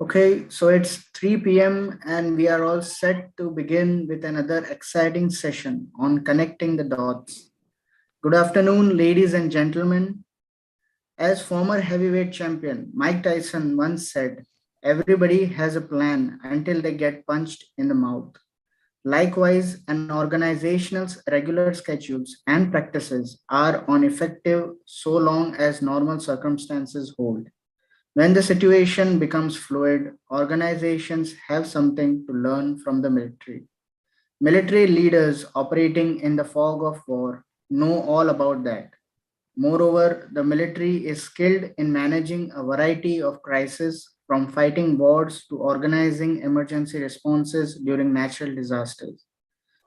Okay, so it's 3 p.m. and we are all set to begin with another exciting session on connecting the dots. Good afternoon, ladies and gentlemen. As former heavyweight champion Mike Tyson once said, everybody has a plan until they get punched in the mouth. Likewise, an organization's regular schedules and practices are on effective so long as normal circumstances hold. When the situation becomes fluid, organizations have something to learn from the military. Military leaders operating in the fog of war know all about that. Moreover, the military is skilled in managing a variety of crises from fighting wars to organizing emergency responses during natural disasters.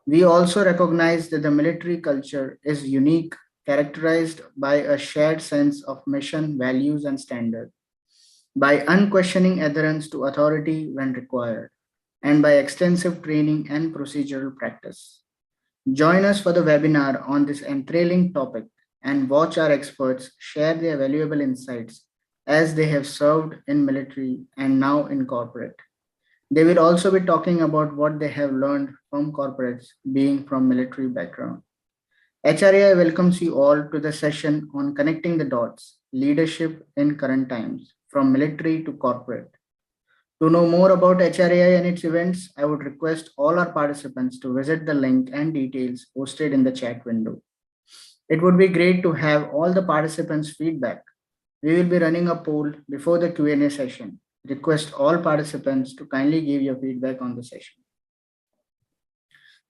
We also recognize that the military culture is unique, characterized by a shared sense of mission, values, and standards by unquestioning adherence to authority when required, and by extensive training and procedural practice. Join us for the webinar on this enthralling topic and watch our experts share their valuable insights as they have served in military and now in corporate. They will also be talking about what they have learned from corporates being from military background. HRAI welcomes you all to the session on connecting the dots, leadership in current times, from military to corporate. To know more about HRAI and its events, I would request all our participants to visit the link and details posted in the chat window. It would be great to have all the participants' feedback. We will be running a poll before the Q&A session. Request all participants to kindly give your feedback on the session.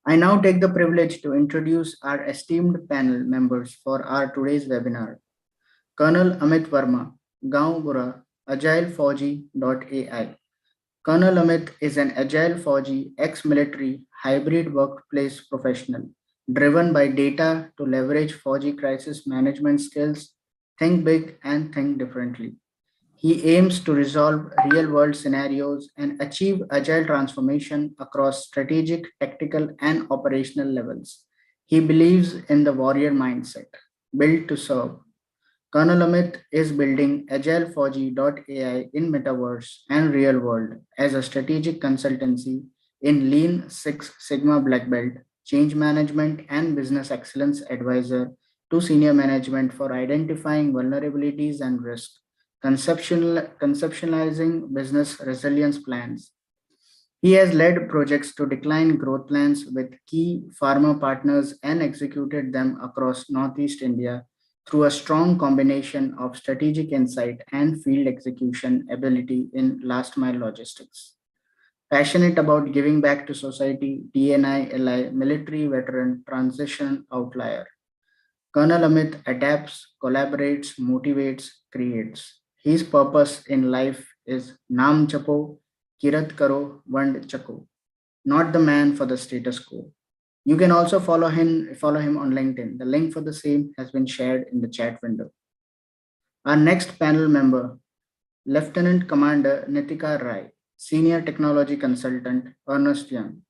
I now take the privilege to introduce our esteemed panel members for our today's webinar. Colonel Amit Verma, Gaon Bura, Agile Fauji.ai. Colonel Amit is an Agile Fauji ex-military hybrid workplace professional driven by data to leverage Fauji crisis management skills, think big and think differently. He aims to resolve real world scenarios and achieve agile transformation across strategic, tactical, and operational levels. He believes in the warrior mindset, built to serve. Colonel Amit is building AgileFauji.ai in metaverse and real world as a strategic consultancy in Lean Six Sigma Black Belt, change management, and business excellence advisor to senior management for identifying vulnerabilities and risks, conceptualizing business resilience plans. He has led projects to decline growth plans with key pharma partners and executed them across Northeast India through a strong combination of strategic insight and field execution ability in last mile logistics. Passionate about giving back to society, DNI, LI, military veteran, transition outlier. Colonel Amit adapts, collaborates, motivates, creates. His purpose in life is Nam Chapo, Kirat Karo, Vand Chako, not the man for the status quo. You can also follow him on LinkedIn. The link for the same has been shared in the chat window. Our next panel member, Lieutenant Commander Nitika Rai, Senior Technology Consultant, Ernst Young.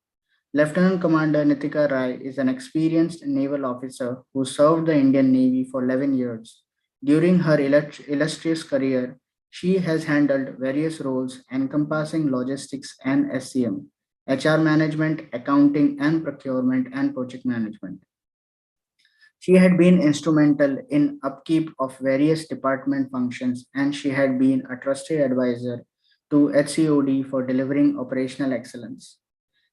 Lieutenant Commander Nitika Rai is an experienced naval officer who served the Indian Navy for 11 years. During her illustrious career, she has handled various roles encompassing logistics and SCM, HR management, accounting and procurement, and project management. She had been instrumental in upkeep of various department functions, and she had been a trusted advisor to HCOD for delivering operational excellence.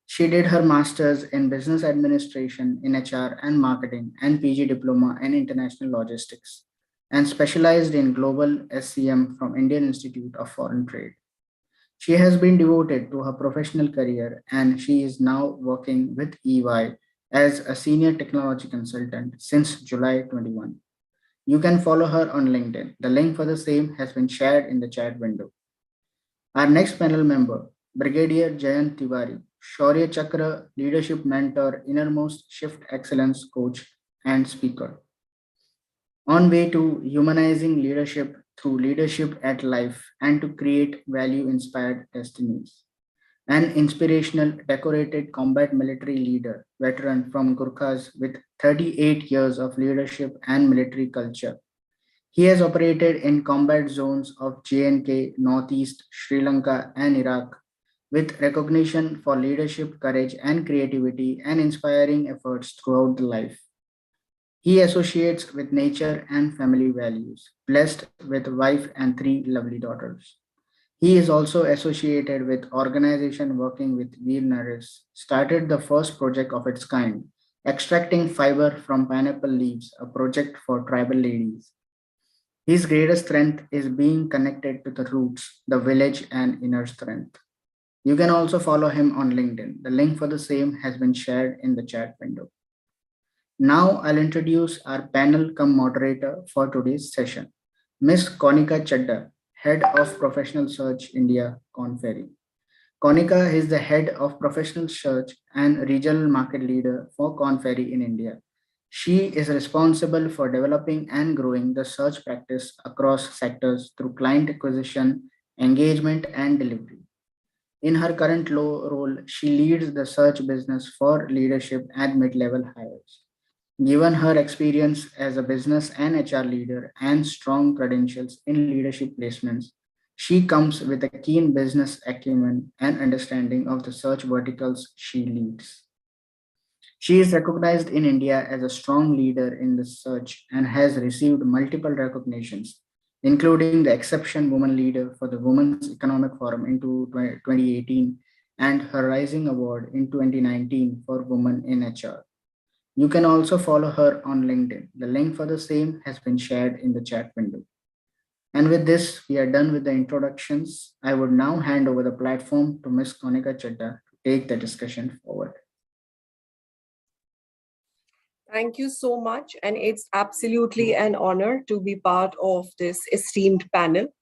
She did her master's in business administration in HR and marketing and PG diploma in international logistics and specialized in global SCM from Indian Institute of Foreign Trade. She has been devoted to her professional career and she is now working with EY as a senior technology consultant since July 21. You can follow her on LinkedIn. The link for the same has been shared in the chat window. Our next panel member, Brigadier Jayant Tiwari, Shaurya Chakra Leadership Mentor, Innermost Shift Excellence Coach, and Speaker. On way to humanizing leadership through leadership at life and to create value inspired destinies. An inspirational, decorated combat military leader, veteran from Gurkhas with 38 years of leadership and military culture. He has operated in combat zones of J&K, Northeast, Sri Lanka, and Iraq with recognition for leadership, courage, and creativity and inspiring efforts throughout the life. He associates with nature and family values, blessed with wife and three lovely daughters. He is also associated with organization working with Veer Naris, started the first project of its kind, extracting fiber from pineapple leaves, a project for tribal ladies. His greatest strength is being connected to the roots, the village, and inner strength. You can also follow him on LinkedIn. The link for the same has been shared in the chat window. Now I'll introduce our panel come moderator for today's session, Ms. Konika Chadda, Head of Professional Search India, Conferry. Konika is the Head of Professional Search and Regional Market Leader for Conferry in India. She is responsible for developing and growing the search practice across sectors through client acquisition, engagement, and delivery. In her current role, she leads the search business for leadership and mid level hires. Given her experience as a business and HR leader and strong credentials in leadership placements, she comes with a keen business acumen and understanding of the search verticals she leads. She is recognized in India as a strong leader in the search and has received multiple recognitions, including the Exception Woman Leader for the Women's Economic Forum in 2018 and her Rising Award in 2019 for Women in HR. You can also follow her on LinkedIn. The link for the same has been shared in the chat window. And with this, we are done with the introductions. I would now hand over the platform to Ms. Konika Chadda to take the discussion forward. Thank you so much. And it's absolutely an honor to be part of this esteemed panel.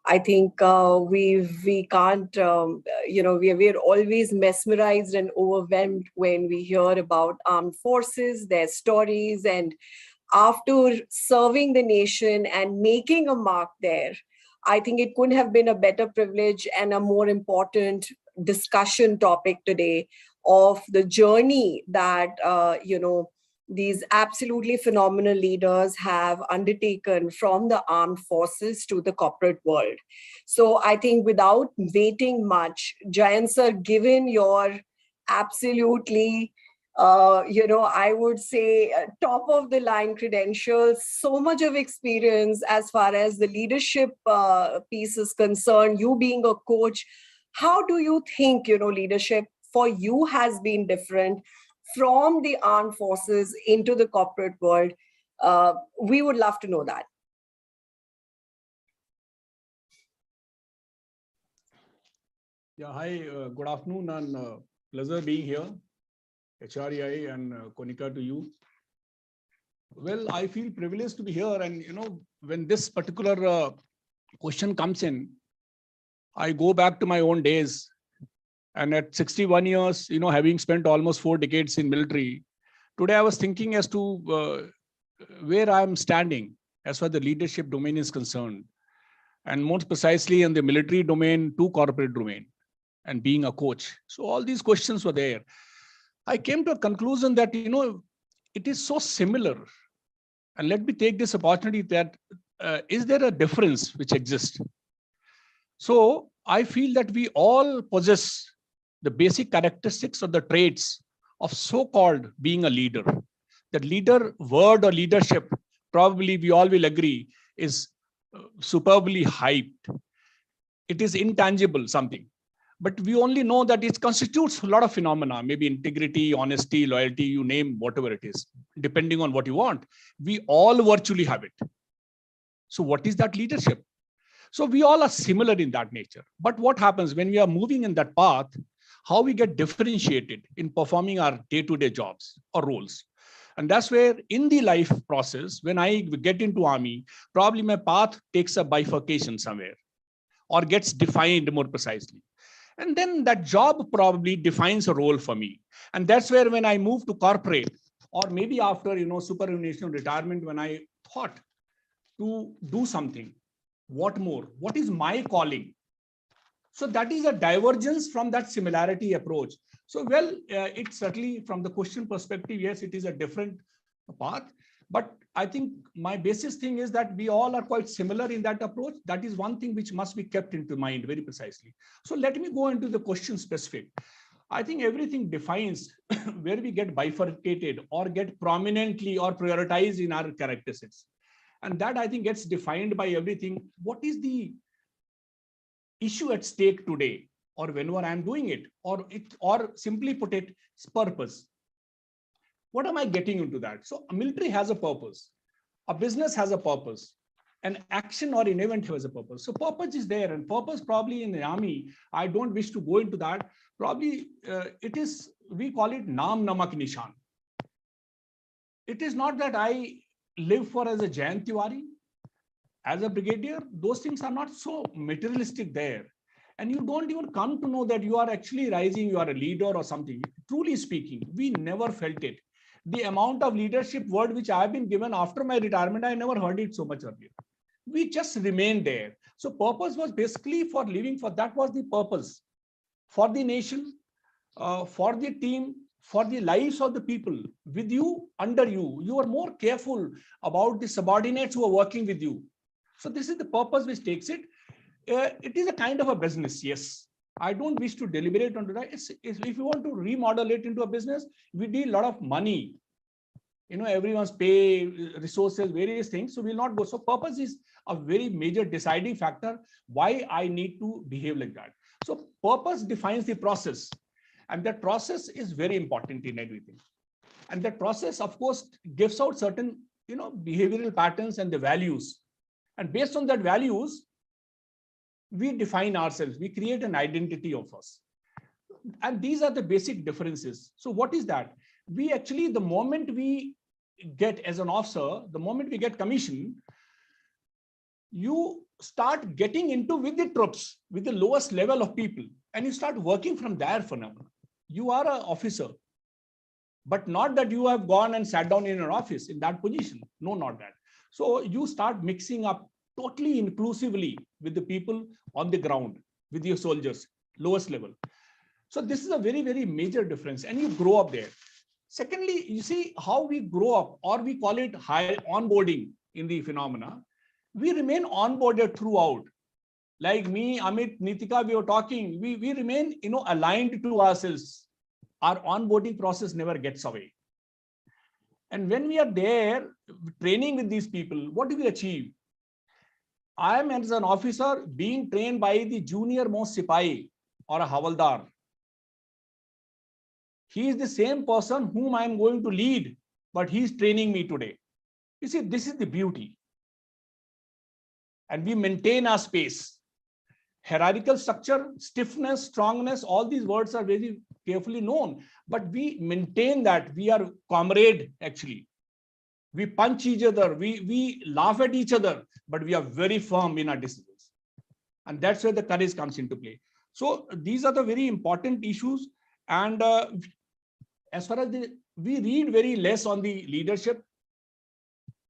I think we can't, we're always mesmerized and overwhelmed when we hear about armed forces, their stories, and after serving the nation and making a mark there, I think it couldn't have been a better privilege and a more important discussion topic today of the journey that, these absolutely phenomenal leaders have undertaken from the armed forces to the corporate world. So I think without waiting much, Jayant sir, given your absolutely I would say top of the line credentials, so much of experience as far as the leadership piece is concerned, you being a coach, how do you think, leadership for you has been different from the armed forces into the corporate world? We would love to know that. Yeah, hi, good afternoon and pleasure being here. HREI and Konika to you. Well, I feel privileged to be here, and when this particular question comes in, I go back to my own days, and at 61 years, having spent almost 4 decades in military, today I was thinking as to where I am standing as far as the leadership domain is concerned, and more precisely in the military domain to corporate domain, and being a coach. So all these questions were there. I came to a conclusion that, it is so similar. And let me take this opportunity that, is there a difference which exists? So I feel that we all possess the basic characteristics or the traits of so-called being a leader. That leader word or leadership, probably we all will agree, is superbly hyped. It is intangible something. But we only know that it constitutes a lot of phenomena, maybe integrity, honesty, loyalty, you name whatever it is, depending on what you want. We all virtually have it. So what is that leadership? So we all are similar in that nature. But what happens when we are moving in that path, how we get differentiated in performing our day-to-day jobs or roles? And that's where in the life process, when I get into army, probably my path takes a bifurcation somewhere or gets defined more precisely. And then that job probably defines a role for me. And that's where when I move to corporate, or maybe after, superannuation retirement, when I thought to do something, what more? What is my calling? So that is a divergence from that similarity approach. So, well, it's certainly from the question perspective, yes, it is a different path. But I think my basis thing is that we all are quite similar in that approach. That is one thing which must be kept into mind very precisely. So let me go into the question specific. I think everything defines where we get bifurcated or get prominently or prioritized in our characteristics. And that I think gets defined by everything. What is the issue at stake today, or whenever I'm doing it, or simply put it, it's purpose. What am I getting into that? So a military has a purpose, a business has a purpose, an action or an event has a purpose. So purpose is there, and purpose probably in the army, I don't wish to go into that. Probably it is, we call it Naam Namak Nishan. It is not that I live for as a Jayant Tiwari, as a brigadier. Those things are not so materialistic there. And you don't even come to know that you are actually rising, you are a leader or something. Truly speaking, we never felt it. The amount of leadership word which I have been given after my retirement, I never heard it so much earlier. We just remained there. So purpose was basically for living, for that was the purpose. For the nation, for the team, for the lives of the people with you, under you. You are more careful about the subordinates who are working with you. So this is the purpose which takes it. It is a kind of a business, yes. I don't wish to deliberate on that. If you want to remodel it into a business, we need a lot of money. You know, everyone's pay, resources, various things. So we'll not go. So purpose is a very major deciding factor why I need to behave like that. So purpose defines the process. And that process is very important in everything. And that process, of course, gives out certain, behavioral patterns and the values. And based on that values, we define ourselves, we create an identity of us. And these are the basic differences. So what is that? We actually, the moment we get as an officer, the moment we get commission, you start getting into with the troops, with the lowest level of people, and you start working from there phenomenon. You are an officer, but not that you have gone and sat down in an office in that position. No, not that. So you start mixing up totally inclusively with the people on the ground, with your soldiers, lowest level. So this is a very, very major difference, and you grow up there. Secondly, you see how we grow up, or we call it high onboarding in the phenomena. We remain onboarded throughout. Like me, Amit, Nitika, we were talking, we remain, aligned to ourselves. Our onboarding process never gets away. And when we are there training with these people, what do we achieve? I am as an officer being trained by the junior most Sipahi or a Havaldar. He is the same person whom I am going to lead, but he is training me today. You see, this is the beauty. And we maintain our space. Hierarchical structure, stiffness, strongness, all these words are very carefully known, but we maintain that. We are comrade, actually. We punch each other, we laugh at each other, but we are very firm in our decisions. And that's where the courage comes into play. So these are the very important issues. And as far as we read very less on the leadership,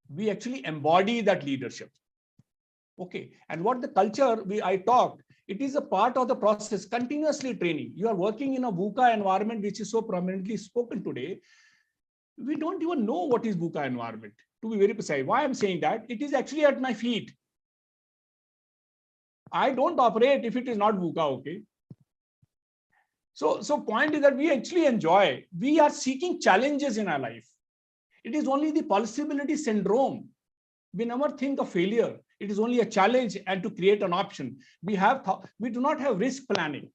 we actually embody that leadership. Okay. And what the culture I talked, it is a part of the process, continuously training. You are working in a VUCA environment, which is so prominently spoken today. We don't even know what is VUCA environment, to be very precise. Why I'm saying that? It is actually at my feet. I don't operate if it is not VUCA, okay? So point is that we actually enjoy. We are seeking challenges in our life. It is only the possibility syndrome. We never think of failure. It is only a challenge and to create an option. We do not have risk planning.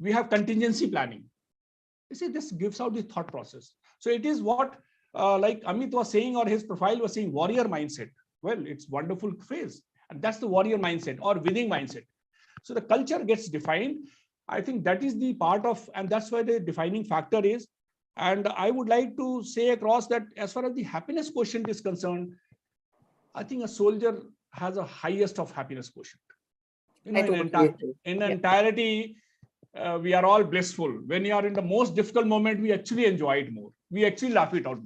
We have contingency planning. You see, this gives out the thought process. So it is what, like Amit was saying, or his profile was saying, warrior mindset. Well, it's wonderful phrase. And that's the warrior mindset or winning mindset. So the culture gets defined. I think that is the part of, and that's why the defining factor is. And I would like to say across that as far as the happiness quotient is concerned, I think a soldier has a highest of happiness quotient. In entirety, we are all blissful. When you are in the most difficult moment, we actually enjoy it more. We actually laugh it out.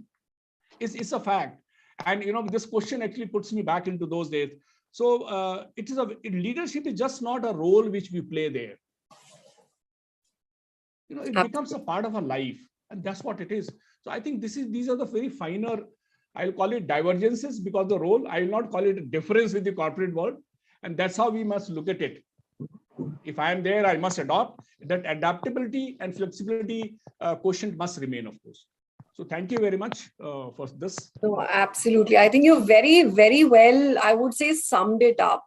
It's a fact. And this question actually puts me back into those days. So leadership is just not a role which we play there. It becomes a part of our life, and that's what it is. So I think these are the very finer I'll call it divergences because the role, I will not call it a difference with the corporate world. And that's how we must look at it. If I am there, I must adopt. That adaptability and flexibility quotient must remain, of course. So thank you very much for this. No, absolutely. I think you very, very well, I would say, summed it up.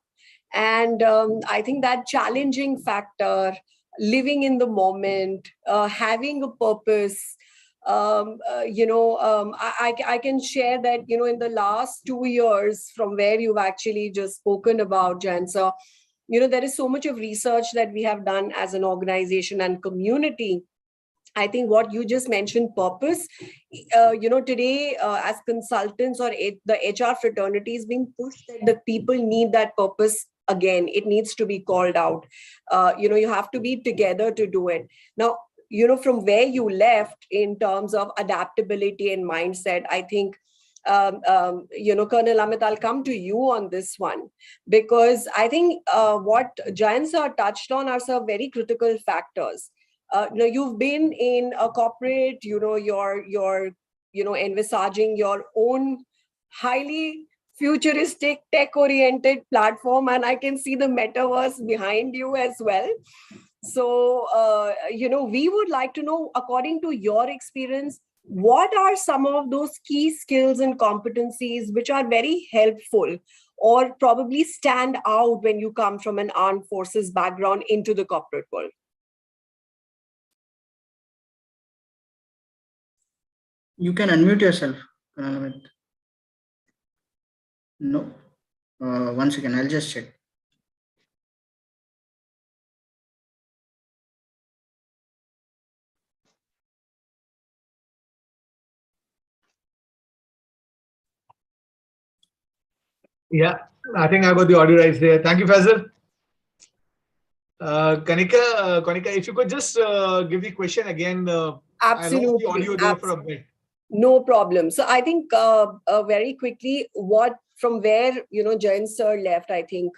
And I think that challenging factor, living in the moment, having a purpose, I can share that, in the last 2 years from where you've actually just spoken about, Jan, sir, there is so much of research that we have done as an organization and community. I think what you just mentioned, purpose, today as consultants or the HR fraternity is being pushed that the people need that purpose again. It needs to be called out. You have to be together to do it. Now, from where you left in terms of adaptability and mindset, I think, Colonel Amit, I'll come to you on this one, because I think what Jayan sir touched on are some very critical factors. You've been in a corporate, you're envisaging your own highly futuristic tech oriented platform, and I can see the metaverse behind you as well. So we would like to know, according to your experience, what are some of those key skills and competencies which are very helpful or probably stand out when you come from an armed forces background into the corporate world? You can unmute yourself, Colonel Amit. No. 1 second, I'll just check. Yeah, I think I got the audio right there. Thank you, Faisal. Konika, if you could just give the question again. Absolutely. I lost the audio there for a bit. No problem. So I think very quickly, from where Jayan sir left, I think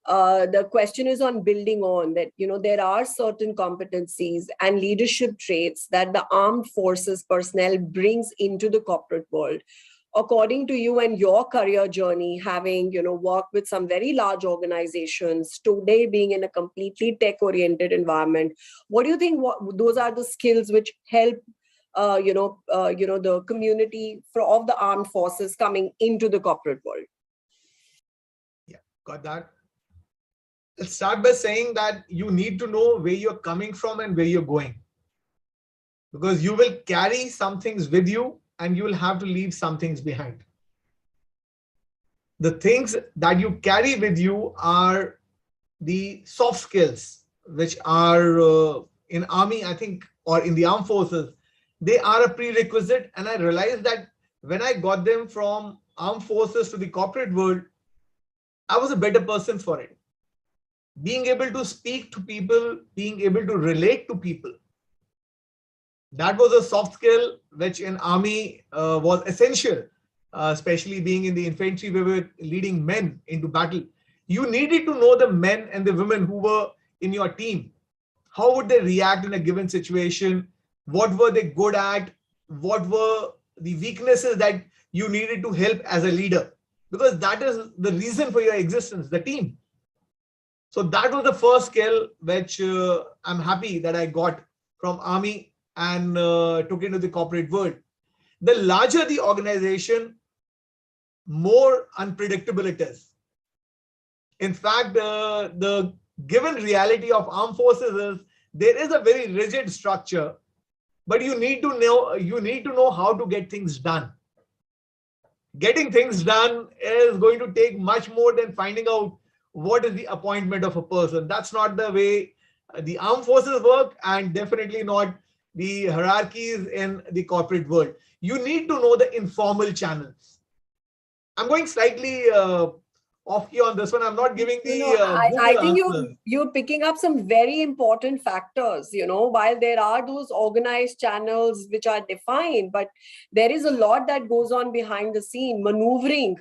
the question is on building on that. There are certain competencies and leadership traits that the armed forces personnel brings into the corporate world. According to you and your career journey, having worked with some very large organizations, today being in a completely tech-oriented environment, what do you think? Those are the skills which help the community of the armed forces coming into the corporate world? Yeah, got that. Let's start by saying that you need to know where you're coming from and where you're going, because you will carry some things with you and you will have to leave some things behind. The things that you carry with you are the soft skills, which are in army, I think, or in the armed forces, they are a prerequisite. And I realized that when I got them from armed forces to the corporate world, I was a better person for it. Being able to speak to people, being able to relate to people, that was a soft skill which in army was essential, especially being in the infantry, we were leading men into battle. You needed to know the men and the women who were in your team. How would they react in a given situation? What were they good at? What were the weaknesses that you needed to help as a leader? Because that is the reason for your existence, the team. So that was the first skill which I'm happy that I got from army and took into the corporate world. The larger the organization, more unpredictable it is. In fact, the given reality of armed forces is there is a very rigid structure, but you need to know how to get things done. Getting things done is going to take much more than finding out what is the appointment of a person. That's not the way the armed forces work, and definitely not the hierarchies in the corporate world. You need to know the informal channels. I'm going slightly off key on this one. I'm not giving the I think answers. you're picking up some very important factors. While there are those organized channels which are defined, but there is a lot that goes on behind the scene. Maneuvering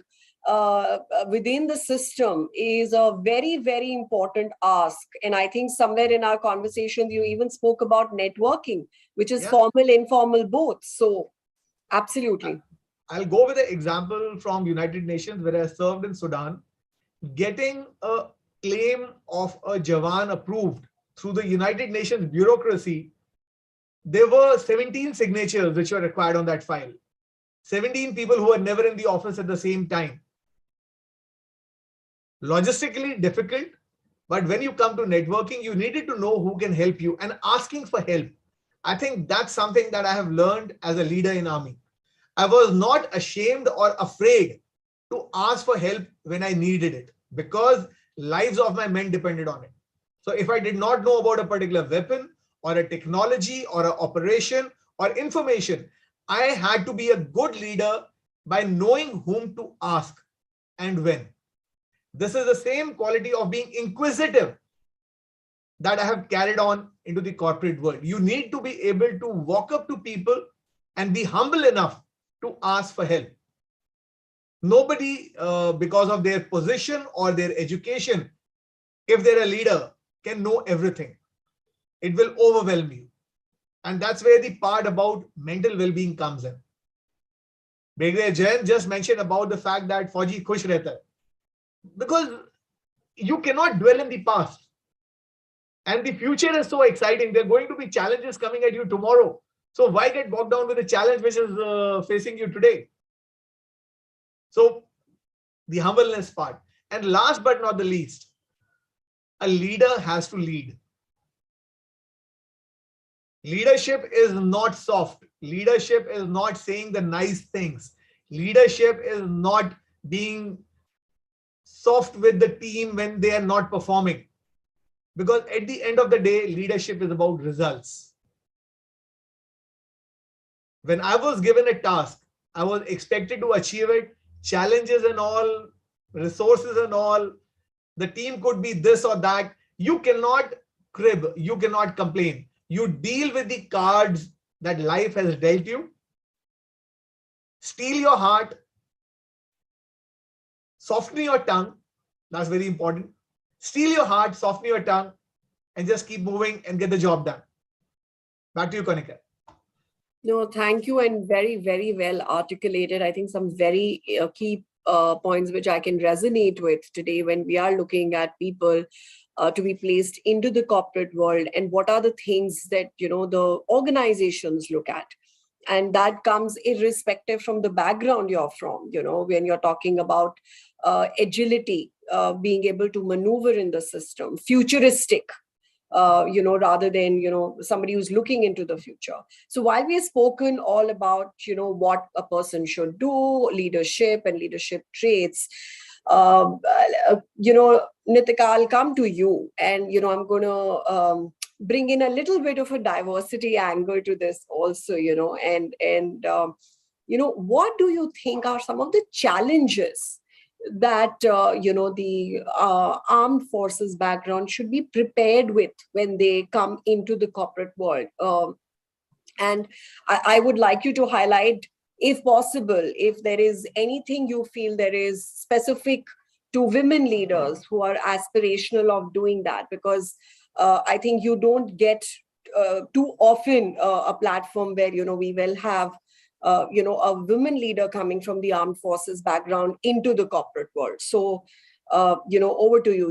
within the system is a very, very important ask. And I think somewhere in our conversations, you even spoke about networking, which is formal, informal, both. So absolutely. I'll go with an example from United Nations where I served in Sudan. Getting a claim of a Jawan approved through the United Nations bureaucracy, there were 17 signatures which were required on that file. 17 people who were never in the office at the same time. Logistically difficult, but when you come to networking, you needed to know who can help you and asking for help. I think that's something that I have learned as a leader in Army. I was not ashamed or afraid to ask for help when I needed it because lives of my men depended on it. So if I did not know about a particular weapon or a technology or an operation or information, I had to be a good leader by knowing whom to ask and when. This is the same quality of being inquisitive that I have carried on into the corporate world. You need to be able to walk up to people and be humble enough to ask for help. Nobody, because of their position or their education, if they're a leader, can know everything. It will overwhelm you. And that's where the part about mental well-being comes in. Brigadier Jain just mentioned about the fact that Fauji khush rehta hai. Because you cannot dwell in the past. And the future is so exciting. There are going to be challenges coming at you tomorrow. So why get bogged down with the challenge which is facing you today? So the humbleness part. And last but not the least, a leader has to lead. Leadership is not soft. Leadership is not saying the nice things. Leadership is not being soft with the team when they are not performing. Because at the end of the day, leadership is about results. When I was given a task, I was expected to achieve it, challenges and all, resources and all. The team could be this or that. You cannot crib, you cannot complain. You deal with the cards that life has dealt you. Steel your heart, soften your tongue. That's very important. Steel your heart, soften your tongue, and just keep moving and get the job done. Back to you, Konika. No, thank you, and very, very well articulated. I think some very key points which I can resonate with today when we are looking at people to be placed into the corporate world, and what are the things that the organizations look at. And that comes irrespective from the background you're from. When you're talking about agility, being able to maneuver in the system, futuristic, rather than, somebody who's looking into the future. So while we have spoken all about, what a person should do, leadership and leadership traits, Nitika, I'll come to you, and, I'm going to bring in a little bit of a diversity angle to this also, what do you think are some of the challenges that the armed forces background should be prepared with when they come into the corporate world? And I would like you to highlight, if possible, if there is anything you feel there is specific to women leaders who are aspirational of doing that, because I think you don't get too often a platform where we will have a women leader coming from the armed forces background into the corporate world. So, over to you.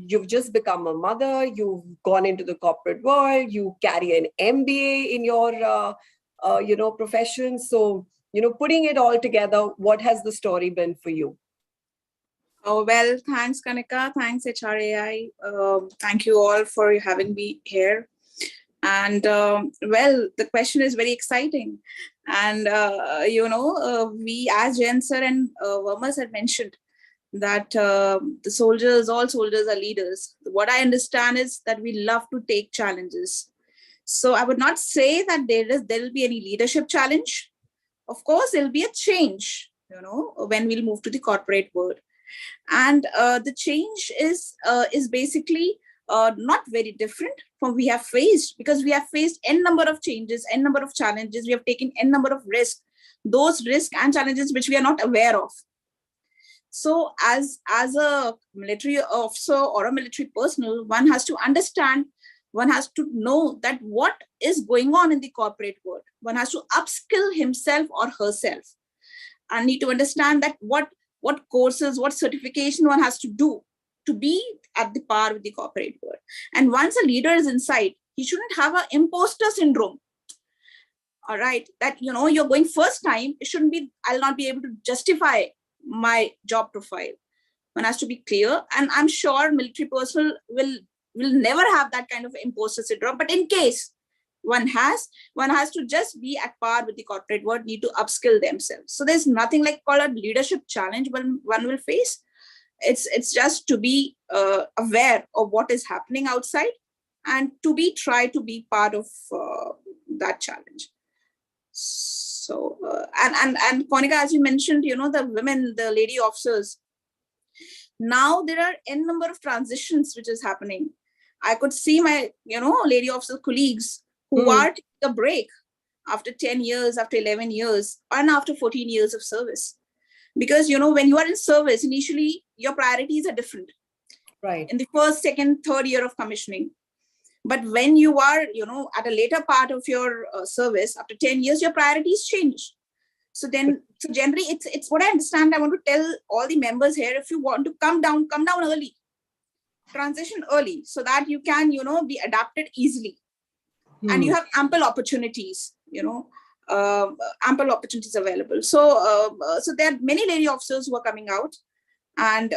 You've just become a mother. You've gone into the corporate world. You carry an MBA in your, profession. So, putting it all together, what has the story been for you? Oh, well, thanks, Kanika. Thanks, HRAI. Thank you all for having me here. And well, the question is very exciting. And, we as Jen sir and Vermas had mentioned that all soldiers are leaders. What I understand is that we love to take challenges. So I would not say that there will be any leadership challenge. Of course, there'll be a change, when we'll move to the corporate world. And the change is basically not very different from we have faced, because we have faced n number of changes, n number of challenges. We have taken n number of risks, those risks and challenges which we are not aware of. So as a military officer or a military personnel, one has to understand, one has to know that what is going on in the corporate world. One has to upskill himself or herself. and need to understand that what courses, what certification one has to do to be at the par with the corporate world. And once a leader is inside, he shouldn't have an imposter syndrome. All right, that you're going first time, it shouldn't be, I'll not be able to justify my job profile. One has to be clear, and I'm sure military personnel will never have that kind of imposter syndrome. But in case one has to just be at par with the corporate world, need to upskill themselves. So there's nothing like called a leadership challenge one will face. It's just to be aware of what is happening outside and to try to be part of that challenge. So and Konika, as you mentioned, the women, the lady officers, now there are n number of transitions which is happening. I could see my lady officer colleagues who are taking a break after 10 years, after 11 years, and after 14 years of service. Because, when you are in service, initially, your priorities are different. Right. In the first, second, third year of commissioning. But when you are, at a later part of your service, after 10 years, your priorities change. So generally, it's what I understand. I want to tell all the members here, if you want to come down early, transition early, so that you can, be adapted easily. And you have ample opportunities, ample opportunities available. So there are many lady officers who are coming out and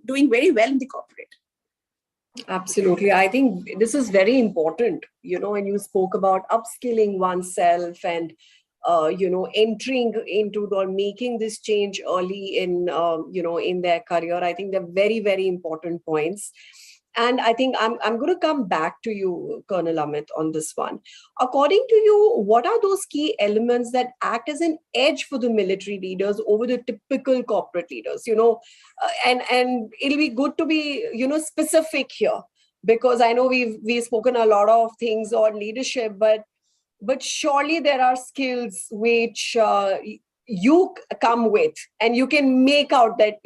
doing very well in the corporate. Absolutely. I think this is very important, when you spoke about upskilling oneself and, entering into or making this change early in, in their career. I think they're very, very important points. And I think I'm going to come back to you, Colonel Amit, on this one. According to you, what are those key elements that act as an edge for the military leaders over the typical corporate leaders? And it'll be good to be, specific here, because I know we've spoken a lot of things on leadership, but surely there are skills which you come with, and you can make out that,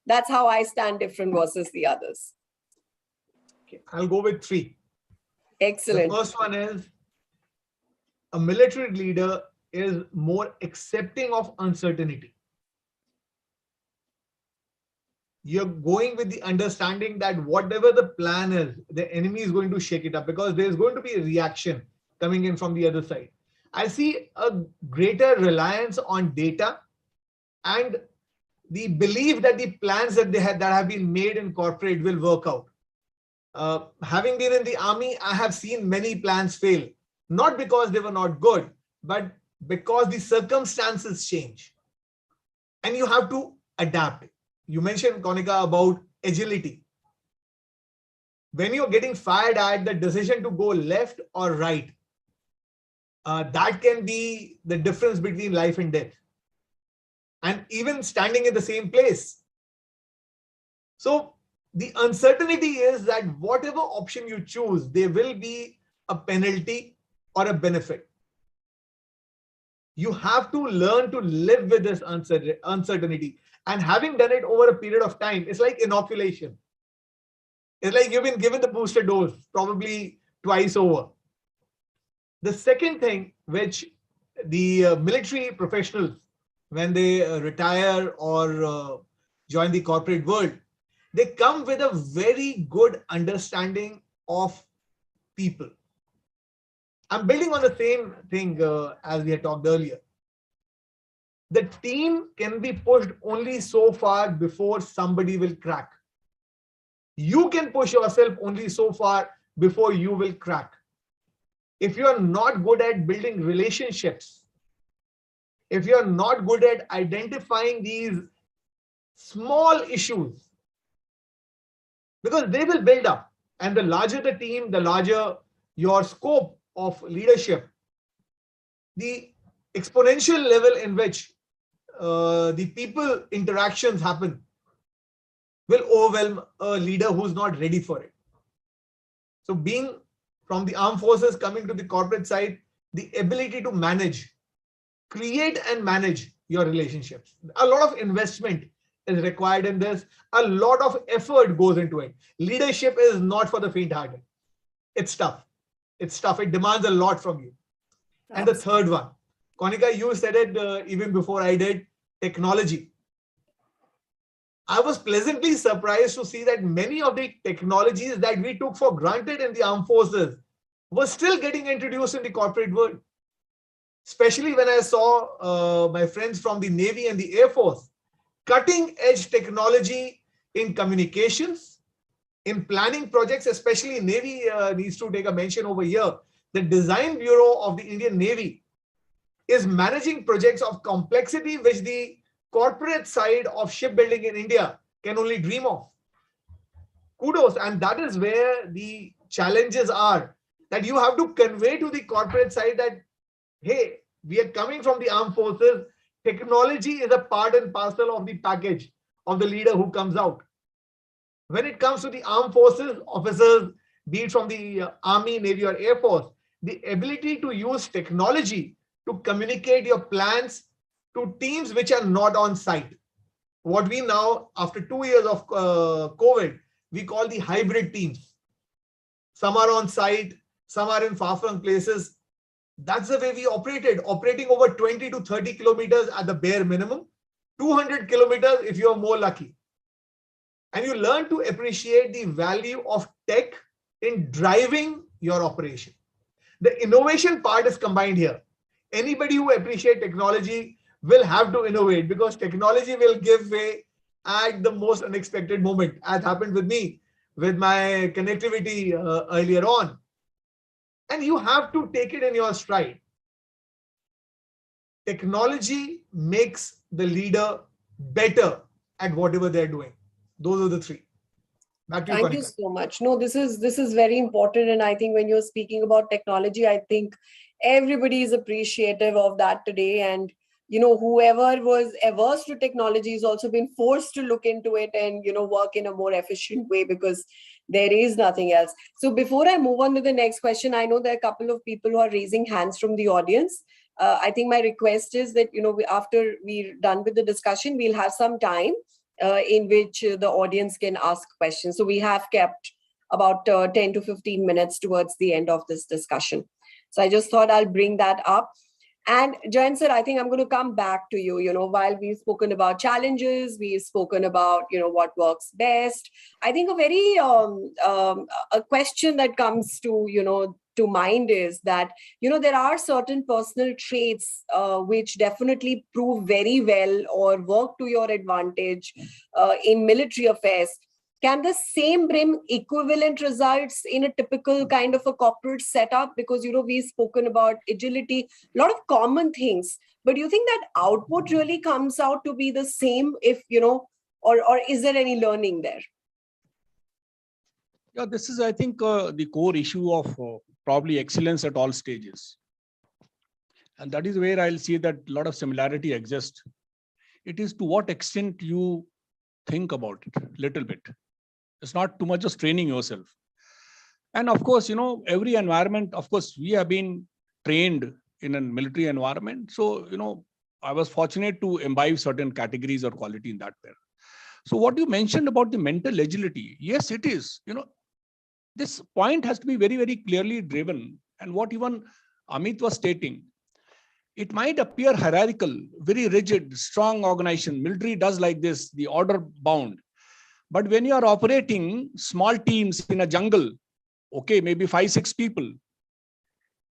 that's how I stand different versus the others. I'll go with 3. Excellent. The first one is a military leader is more accepting of uncertainty. You're going with the understanding that whatever the plan is, the enemy is going to shake it up, because there's going to be a reaction coming in from the other side. I see a greater reliance on data and the belief that the plans that have been made in corporate will work out. Having been in the army, I have seen many plans fail, not because they were not good, but because the circumstances change and you have to adapt. You mentioned, Konika, about agility. When you're getting fired at, the decision to go left or right, that can be the difference between life and death, and even standing in the same place. So the uncertainty is that whatever option you choose, there will be a penalty or a benefit. You have to learn to live with this uncertainty. And having done it over a period of time, it's like inoculation. It's like you've been given the booster dose, probably twice over. The second thing which the military professionals, when they retire or join the corporate world, they come with a very good understanding of people. I'm building on the same thing as we had talked earlier. The team can be pushed only so far before somebody will crack. You can push yourself only so far before you will crack. If you are not good at building relationships, if you are not good at identifying these small issues, because they will build up, and the larger the team, the larger your scope of leadership, the exponential level in which the people interactions happen will overwhelm a leader who's not ready for it. So being from the armed forces, coming to the corporate side, the ability to manage, create and manage your relationships. A lot of investment is required in this. A lot of effort goes into it. Leadership is not for the faint-hearted. It's tough. It's tough. It demands a lot from you. And the third one, Konika, you said it even before I did. technology. I was pleasantly surprised to see that many of the technologies that we took for granted in the armed forces were still getting introduced in the corporate world. Especially when I saw my friends from the Navy and the Air Force, cutting edge technology in communications, in planning projects, especially Navy needs to take a mention over here. The Design Bureau of the Indian Navy is managing projects of complexity which the corporate side of shipbuilding in India can only dream of. Kudos. And that is where the challenges are, that you have to convey to the corporate side that, hey, we are coming from the armed forces. Technology is a part and parcel of the package of the leader who comes out. When it comes to the armed forces officers, be it from the Army, Navy, or Air Force, the ability to use technology to communicate your plans to teams which are not on site. What we now, after 2 years of COVID, we call the hybrid teams. Some are on site, some are in far-flung places. That's the way we operated, operating over 20 to 30 kilometers at the bare minimum, 200 kilometers if you are more lucky. And you learn to appreciate the value of tech in driving your operation. The innovation part is combined here. Anybody who appreciates technology will have to innovate, because technology will give way at the most unexpected moment, as happened with me with my connectivity earlier on. And you have to take it in your stride. Technology makes the leader better at whatever they're doing. Those are the three. Back to you, Thank you Kanika. so much. No, this is very important. And I think when you're speaking about technology, I think everybody is appreciative of that today. And whoever was averse to technology has also been forced to look into it and work in a more efficient way, because there is nothing else. So before I move on to the next question, I know there are a couple of people who are raising hands from the audience. I think my request is that after we're done with the discussion, we'll have some time in which the audience can ask questions. So we have kept about 10 to 15 minutes towards the end of this discussion. So I just thought I'll bring that up. And Jayan sir, I think I'm going to come back to you. While we've spoken about challenges, we've spoken about, what works best. I think a very a question that comes to mind is that, there are certain personal traits which definitely prove very well or work to your advantage in military affairs. Can the same bring equivalent results in a typical kind of a corporate setup? Because, we've spoken about agility, a lot of common things. But do you think that output really comes out to be the same if, or is there any learning there? Yeah, this is, I think, the core issue of probably excellence at all stages. And that is where I'll see that a lot of similarity exists. It is to what extent you think about it a little bit. It's not too much just training yourself. And of course, every environment, of course, we have been trained in a military environment. So, I was fortunate to imbibe certain categories or quality in that way. So what you mentioned about the mental agility, yes, it is, this point has to be very, very clearly driven. And what even Amit was stating, it might appear hierarchical, very rigid, strong organization. Military does like this, the order bound. But when you are operating small teams in a jungle, okay, maybe 5-6 people,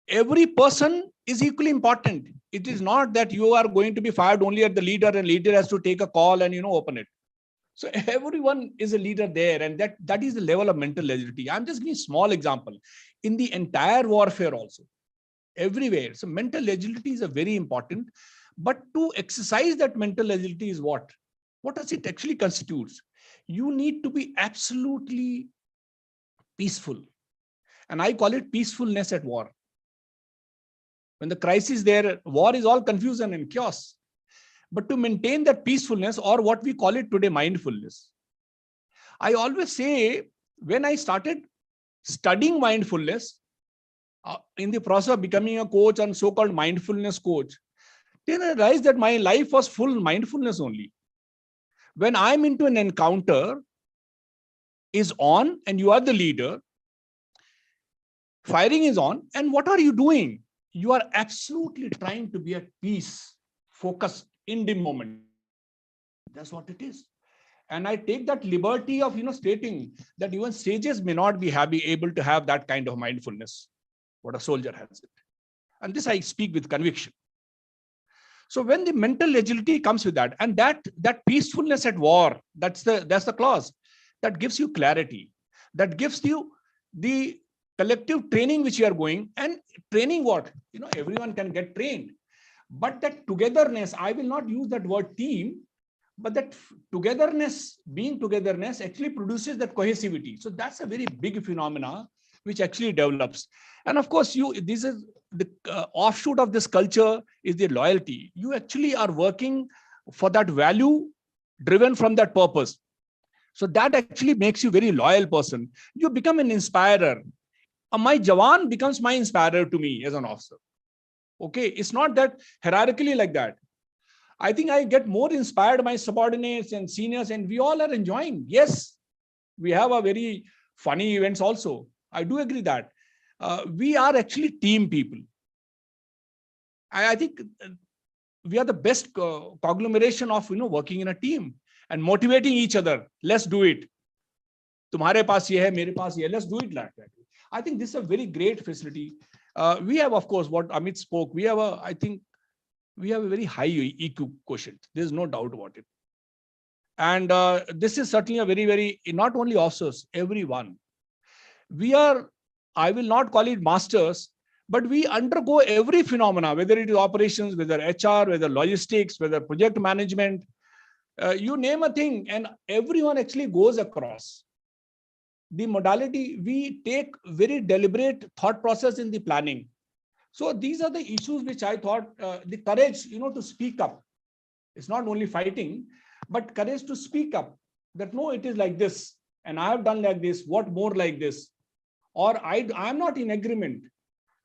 every person is equally important. It is not that you are going to be fired only at the leader and leader has to take a call and, open it. So everyone is a leader there, and that is the level of mental agility. I'm just giving a small example. In the entire warfare also, everywhere. So mental agility is a very important, but to exercise that mental agility is what? What does it actually constitutes? You need to be absolutely peaceful. And I call it peacefulness at war. When the crisis there, war is all confusion and chaos. But to maintain that peacefulness, or what we call it today, mindfulness. I always say, when I started studying mindfulness, in the process of becoming a coach and so-called mindfulness coach, then I realized that my life was full mindfulness only. When I'm into an encounter, is on and you are the leader, firing is on, and what are you doing? You are absolutely trying to be at peace, focused in the moment. That's what it is. And I take that liberty of, stating that even sages may not be able to have that kind of mindfulness, what a soldier has it. And this I speak with conviction. So when the mental agility comes with that, and that peacefulness at war, that's the clause that gives you clarity, that gives you the collective training which you are going, and training what? Everyone can get trained. But that togetherness, I will not use that word team, but that togetherness, being togetherness actually produces that cohesivity. So that's a very big phenomena which actually develops. And of course, this is the offshoot of this culture is the loyalty. You actually are working for that value driven from that purpose. So that actually makes you very loyal person. You become an inspirer. My Jawan becomes my inspirer to me as an officer. Okay, it's not that hierarchically like that. I think I get more inspired by subordinates and seniors, and we all are enjoying. Yes, we have a very funny events also. I do agree that we are actually team people. I think we are the best conglomeration of working in a team and motivating each other. Let's do it. Tumhare paas ye hai, mere paas ye hai. Let's do it like that. I think this is a very great facility. We have, of course, what Amit spoke. We have we have a very high EQ quotient. There's no doubt about it. And this is certainly a very, very, not only officers, everyone. I will not call it masters, but we undergo every phenomena, whether it is operations, whether HR, whether logistics, whether project management, you name a thing, and everyone actually goes across. The modality, we take very deliberate thought process in the planning. So these are the issues which I thought, the courage, to speak up. It's not only fighting, but courage to speak up that no, it is like this, and I have done like this, what more like this, or I am not in agreement.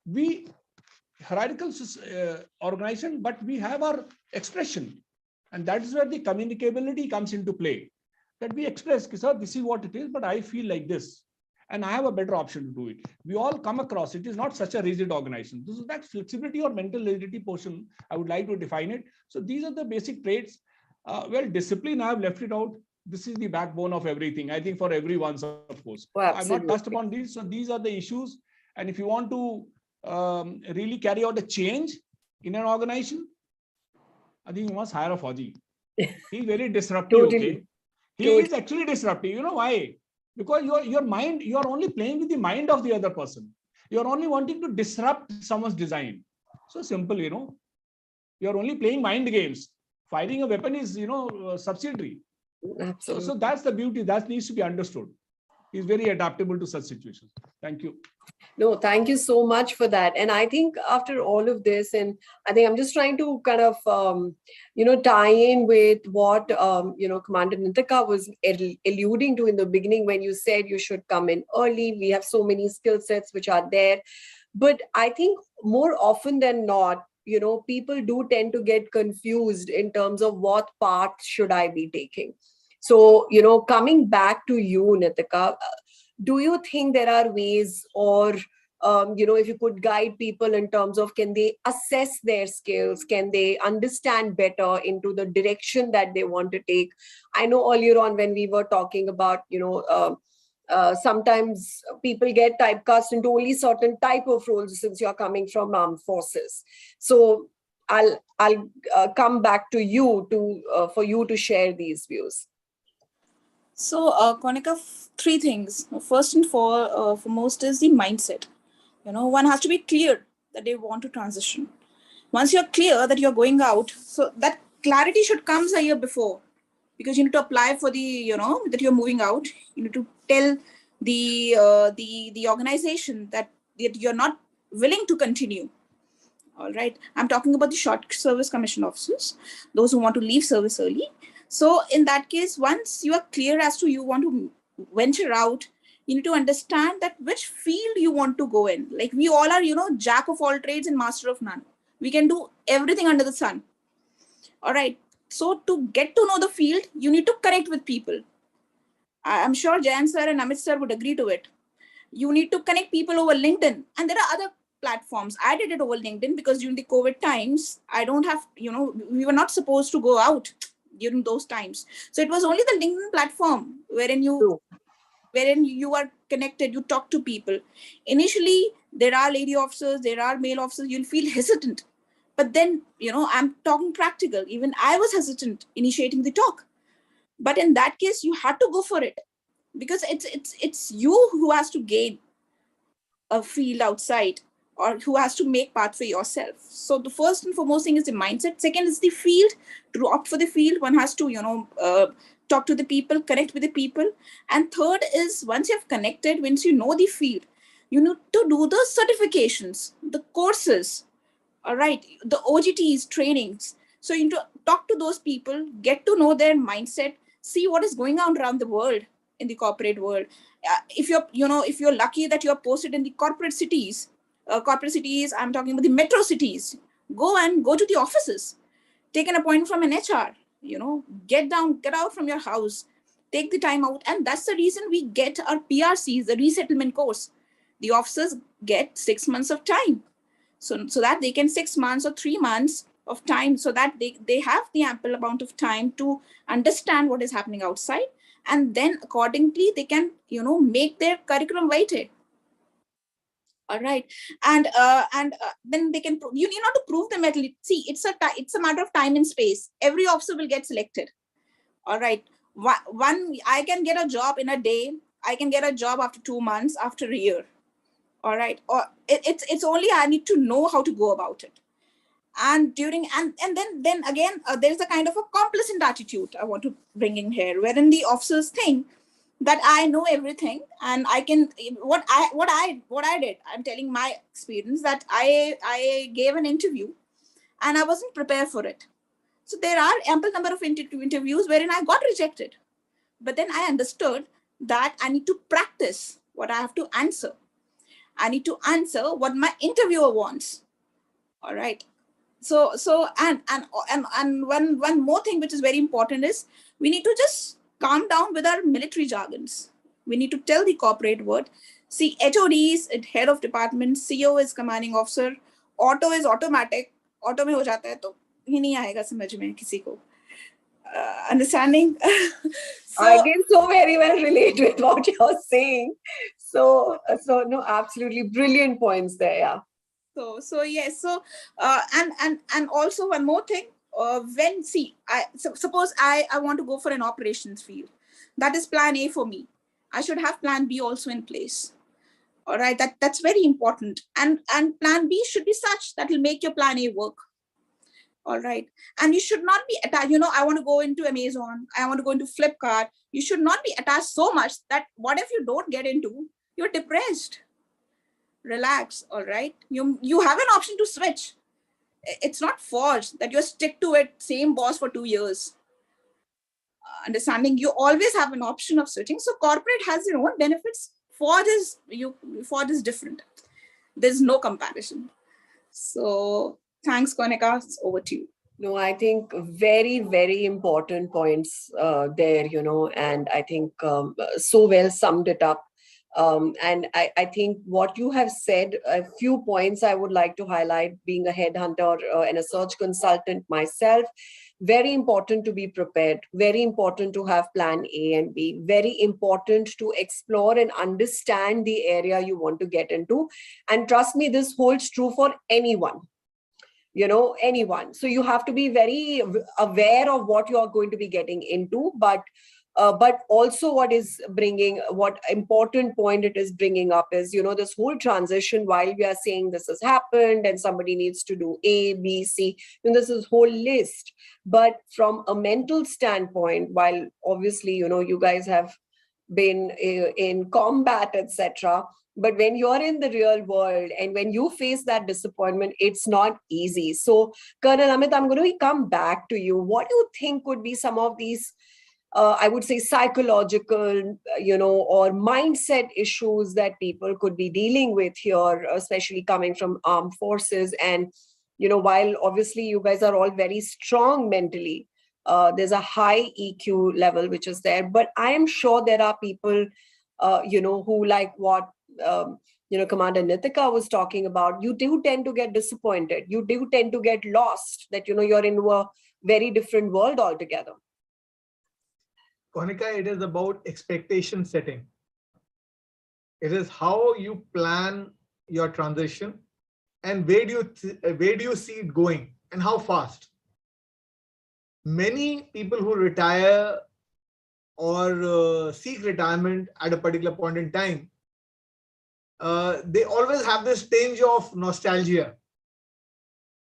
We hierarchical organization, but we have our expression, and that is where the communicability comes into play. That we express, sir, this is what it is, but I feel like this, and I have a better option to do it. We all come across. It is not such a rigid organization. This is that flexibility or mental rigidity portion. I would like to define it. So these are the basic traits. Well, discipline, I have left it out. This is the backbone of everything. I think for everyone, of course. Oh, I've not touched upon these. So these are the issues. And if you want to really carry out a change in an organization, I think you must hire a Fauji. He's very disruptive. Totally. Okay? He is actually disruptive. You know why? Because your mind, you are only playing with the mind of the other person. You are only wanting to disrupt someone's design. So simple, You are only playing mind games. Firing a weapon is, subsidiary. Absolutely. So that's the beauty. That needs to be understood. He's very adaptable to such situations. Thank you. No, thank you so much for that. And I think after all of this, and I think I'm just trying to kind of, tie in with what, Commander Nitika was alluding to in the beginning when you said you should come in early. We have so many skill sets which are there. But I think more often than not, people do tend to get confused in terms of what path should I be taking. So, coming back to you, Nitika, do you think there are ways, or if you could guide people in terms of, can they assess their skills, can they understand better into the direction that they want to take? I know earlier on when we were talking about sometimes people get typecast into only certain type of roles since you're coming from armed forces. So I'll come back to you for you to share these views. So, Konika, three things. First and foremost is the mindset. One has to be clear that they want to transition. Once you're clear that you're going out, so that clarity should come a year before, because you need to apply for the, that you're moving out. You need to tell the organization that you're not willing to continue. All right. I'm talking about the short service commission officers, those who want to leave service early. So in that case, once you are clear as to you want to venture out, you need to understand that which field you want to go in. Like we all are, jack of all trades and master of none. We can do everything under the sun. All right. So to get to know the field, you need to connect with people. I'm sure Jayan sir and Amit sir would agree to it. You need to connect people over LinkedIn. And there are other platforms. I did it over LinkedIn because during the COVID times, I don't have, we were not supposed to go out. during those times. So it was only the LinkedIn platform wherein you are connected, you talk to people. Initially, there are lady officers, there are male officers, you'll feel hesitant. But then, I'm talking practical. Even I was hesitant initiating the talk. But in that case, you had to go for it, because it's you who has to gain a field outside, or who has to make path for yourself. So the first and foremost thing is the mindset. Second is the field. To opt for the field, one has to talk to the people, connect with the people. And third is, once you have connected, once you know the field, you need to do the certifications, the courses, all right, the OGTs, trainings. So you need to talk to those people, get to know their mindset, see what is going on around the world, in the corporate world. If you're lucky that you're posted in the corporate cities, I'm talking about the metro cities, go to the offices, take an appointment from an HR, get out from your house, take the time out. And that's the reason we get our PRCs, the resettlement course. The officers get 6 months of time, so that they can 6 months or 3 months of time, so that they have the ample amount of time to understand what is happening outside, and then accordingly they can make their curriculum weighted. All right. And then they can you need not to prove the metal. See, it's a matter of time and space. Every officer will get selected. All right. One, I can get a job in a day, I can get a job after 2 months, after a year. All right. Or it's only I need to know how to go about it. And then again, there's a kind of a complacent attitude I want to bring in here, wherein the officers think that I know everything and I can, what I did, I'm telling my experience, that I gave an interview and I wasn't prepared for it. So there are ample number of interviews wherein I got rejected. But then I understood that I need to practice what I have to answer. I need to answer what my interviewer wants. All right. So and one more thing which is very important is, we need to just calm down with our military jargons. We need to tell the corporate word. See, HOD is head of department, CO is commanding officer, auto is automatic. Auto में हो जाता है तो ही नहीं आएगा समझ में किसी को. Understanding? So, I can so very well relate with what you're saying. So no, absolutely brilliant points there. Yeah. So yes. So and also one more thing. Suppose I want to go for an operations field. That is plan A for me. I should have plan B also in place. All right. That's very important. And plan B should be such that will make your plan A work. All right. And you should not be attached. I want to go into Amazon. I want to go into Flipkart. You should not be attached so much that what if you don't get into, you're depressed. Relax. All right. You have an option to switch. It's not forced that you stick to it, same boss for 2 years. Understanding, you always have an option of switching. So corporate has their own benefits. Ford is different. There's no comparison. So thanks, Konika. Over to you. No, I think very, very important points there, and I think so well summed it up. And I think what you have said, a few points I would like to highlight, being a headhunter and a search consultant myself. Very important to be prepared, very important to have plan A and B, very important to explore and understand the area you want to get into. And trust me, this holds true for anyone. Anyone. So you have to be very aware of what you are going to be getting into, but also what important point it is bringing up is, this whole transition, while we are saying this has happened and somebody needs to do A, B, C, this is whole list. But from a mental standpoint, while obviously, you guys have been in combat, etc., but when you're in the real world and when you face that disappointment, it's not easy. So, Colonel Amit, I'm going to come back to you. What do you think could be some of these, I would say, psychological, or mindset issues that people could be dealing with here, especially coming from armed forces? And, while obviously you guys are all very strong mentally, there's a high EQ level which is there. But I am sure there are people, who, like what Commander Nitika was talking about, you do tend to get disappointed. You do tend to get lost, that, you're in a very different world altogether. Konika, it is about expectation setting. It is how you plan your transition and where do you see it going and how fast. Many people who retire or seek retirement at a particular point in time, they always have this tinge of nostalgia.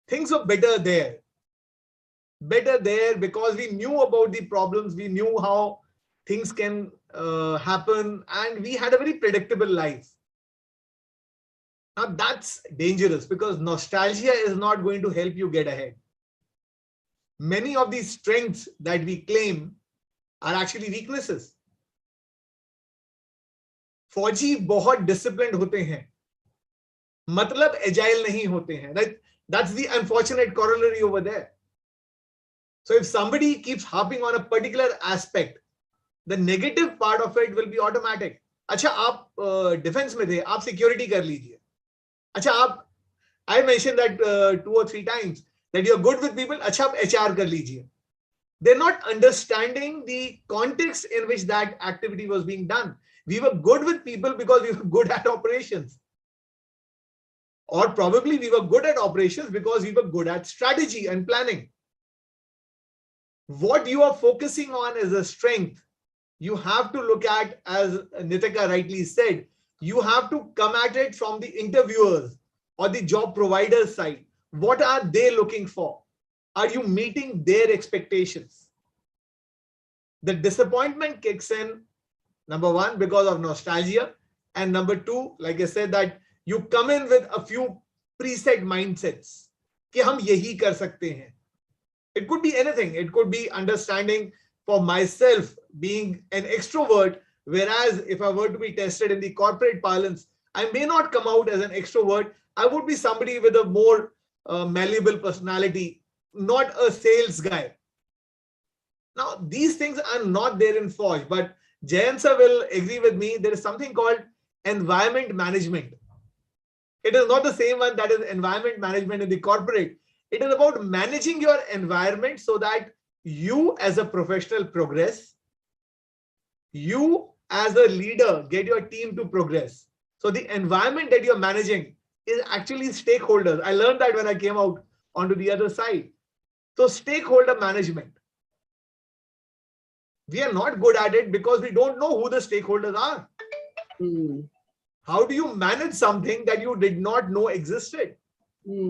Things were better there. Better there because we knew about the problems, we knew how things can happen, and we had a very predictable life. Now that's dangerous because nostalgia is not going to help you get ahead. Many of these strengths that we claim are actually weaknesses. फौजी बहुत disciplined होते हैं, मतलब agile नहीं होते हैं. That's the unfortunate corollary over there. So if somebody keeps harping on a particular aspect, the negative part of it will be automatic. अच्छा आप डिफेंस में थे, आप सिक्योरिटी कर लीजिए. अच्छा आप, I mentioned that 2 or 3 times that you're good with people. अच्छा आप HR कर लीजिए. They're not understanding the context in which that activity was being done. We were good with people because we were good at operations. Or probably we were good at operations because we were good at strategy and planning. What you are focusing on is a strength. You have to look at, as Nitika rightly said, you have to come at it from the interviewers or the job providers side. What are they looking for? Are you meeting their expectations? The disappointment kicks in, number one, because of nostalgia. And number two, like I said, that you come in with a few preset mindsets. कि हम यही कर सकते हैं. It could be anything. It could be understanding for myself being an extrovert, whereas if I were to be tested in the corporate parlance, I may not come out as an extrovert. I would be somebody with a more malleable personality, not a sales guy. Now, these things are not there in Forge, but Jayan sir will agree with me. There is something called environment management. It is not the same one that is environment management in the corporate. It is about managing your environment so that you as a professional progress, you as a leader get your team to progress. So the environment that you're managing is actually stakeholders. I learned that when I came out onto the other side. So stakeholder management. We are not good at it because we don't know who the stakeholders are. How do you manage something that you did not know existed?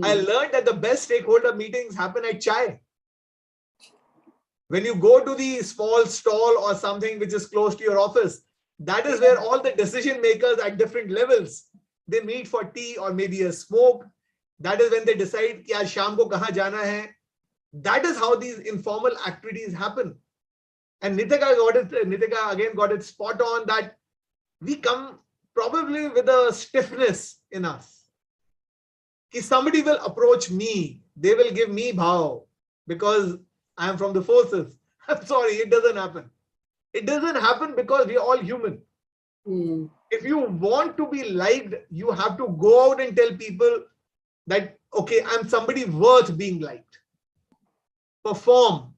I learned that the best stakeholder meetings happen at chai. When you go to the small stall or something which is close to your office, that is where all the decision makers at different levels, they meet for tea or maybe a smoke. That is when they decide कि आज शाम को कहाँ जाना है. That is how these informal activities happen. And Nitika again got it spot on that we come probably with a stiffness in us. Ki somebody will approach me, they will give me bhav because I am from the forces. I'm sorry, it doesn't happen. It doesn't happen because we are all human. If you want to be liked, you have to go out and tell people that, okay, I'm somebody worth being liked. Perform,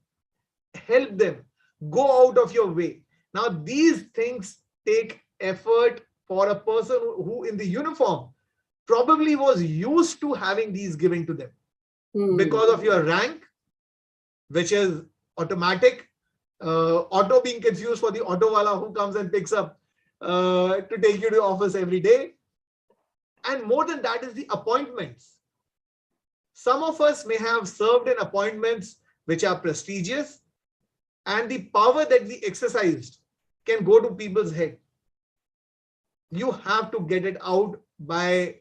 help them, go out of your way. Now, these things take effort for a person who in the uniform probably was used to having these given to them because of your rank, which is automatic. Auto being confused for the auto wala who comes and picks up to take you to office every day. And more than that is the appointments. Some of us may have served in appointments which are prestigious, and the power that we exercised can go to people's head. You have to get it out by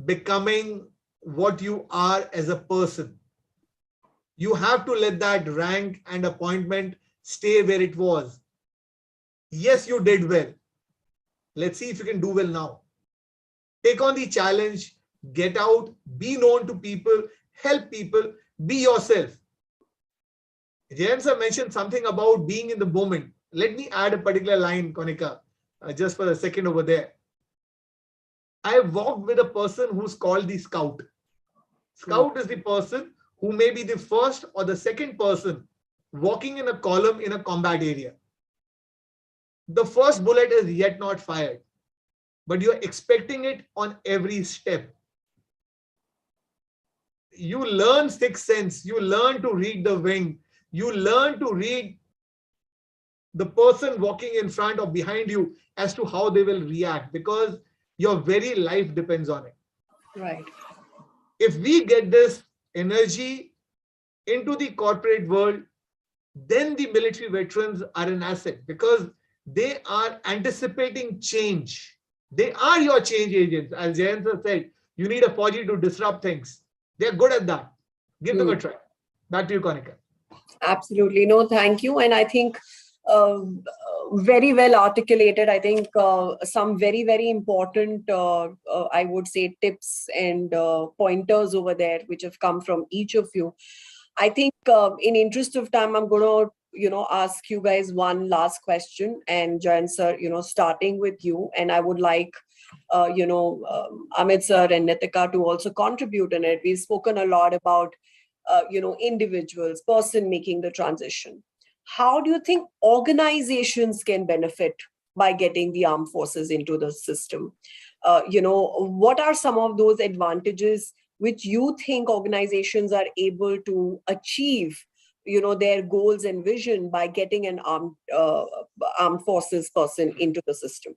becoming what you are as a person. You have to let that rank and appointment stay where it was. Yes, you did well. Let's see if you can do well now. Take on the challenge, get out, be known to people, help people, be yourself. Jayan sir mentioned something about being in the moment. Let me add a particular line, Konika, just for a second over there. I walked with a person who's called the scout. Scout is the person who may be the first or the second person walking in a column in a combat area. the first bullet is yet not fired, but you're expecting it on every step. You learn sixth sense, you learn to read the wind, you learn to read the person walking in front or behind you as to how they will react, because your very life depends on it. Right. If we get this energy into the corporate world, then the military veterans are an asset, because they are anticipating change. They are your change agents. As Jayant sir said, you need a Fauji to disrupt things. They're good at that. Give them a try. Back to you, Konika. Absolutely. No, thank you. And I think uh, very well articulated. I think some very, very important, I would say, tips and pointers over there, which have come from each of you. I think in interest of time, I'm going to, ask you guys one last question. And Jayan sir, starting with you. And I would like, Amit sir and Nitika to also contribute in it. We've spoken a lot about individuals, person making the transition. How do you think organizations can benefit by getting the armed forces into the system? What are some of those advantages which you think organizations are able to achieve, their goals and vision by getting an armed forces person into the system?